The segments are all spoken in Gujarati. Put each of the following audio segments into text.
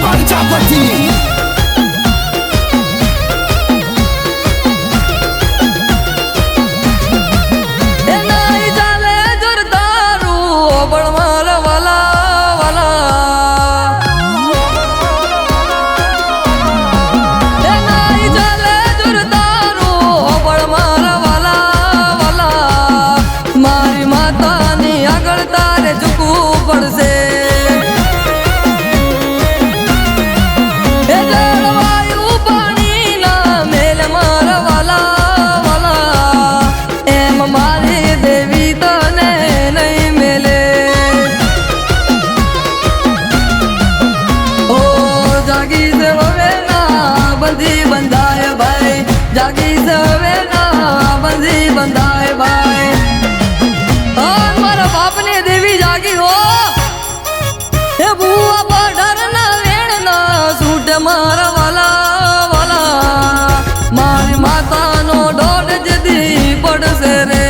પ્રજાપતિ જાગી સવે ના બંધી બંધાય ભાઈ મારા બાપની દેવી જાગી હો હે બુઆ પાઢર ના વેણ ના સૂટ મારા વાલા વાલા મારી માતાનો દોઢ જદી પડશે રે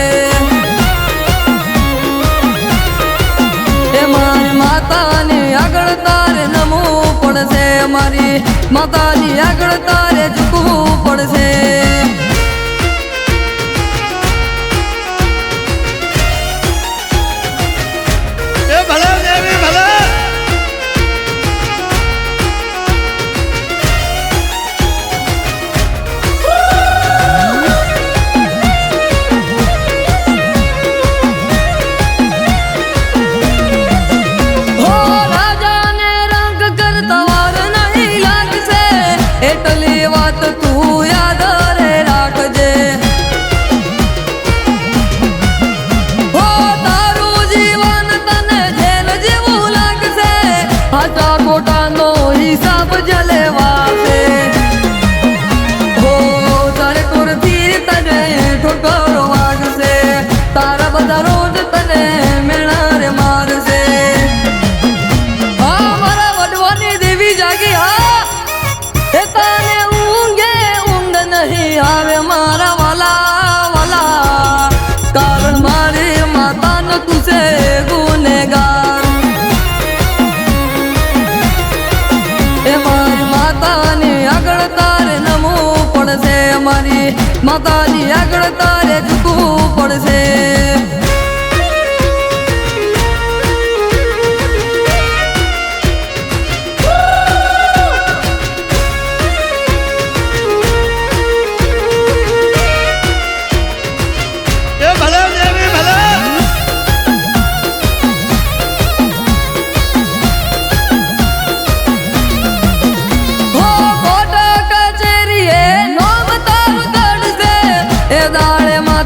હે મારી માતાની આગળ તારે નમવું પડશે મારી માતાની આગળ તારે ઝૂકવું પડશે એટલી વાત તું યાદ રે રાખજે હો તારું જીવન તને જેલ જેવું લાગશે હાચા ખોટાનો હિસાબ જલેવાશે હો તારે કોરથી તને ઠોકરો વાગશે તારા બધા રોજ તને મેણા રે મારશે હા મારા વડવાની દેવી જાગી હા તાને ઊંઘે ઊંઘ નહીં આવે મારા વાલા વાલા કારણ મારી માતાનો તું છે ગુનેગાર એ મારી માતાની આગળ તારે નમવું પડશે મારી માતાની આગળ તારે ઝૂકવું પડશે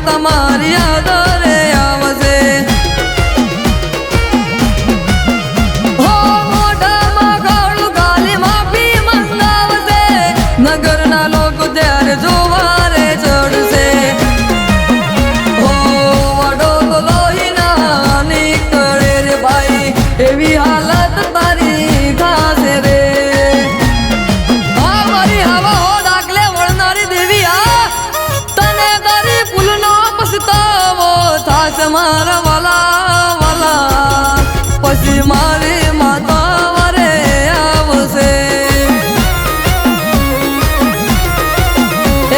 તમારી આદરે આવશે હો મોઢામાં ગાળું ગાલી માફી મંગાવશે નગરના લોકો ત્યારે જોવા રે ચડશે હો વડો તો લોહીના નીકળે રે ભાઈ એવી હાલત તારી થાશે રે હા મારી હવા હો ડાકલે વળનારી દેવી આ તને તારી ફૂલનો પસ્તાવો થાશે મારા વાલા વાલા પછી મારી માતા વરે આવશે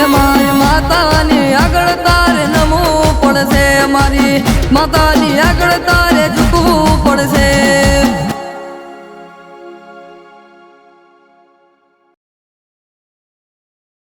એ મારી માતાની આગળ તારે નમવું પડશે મારી માતાની આગળ તારે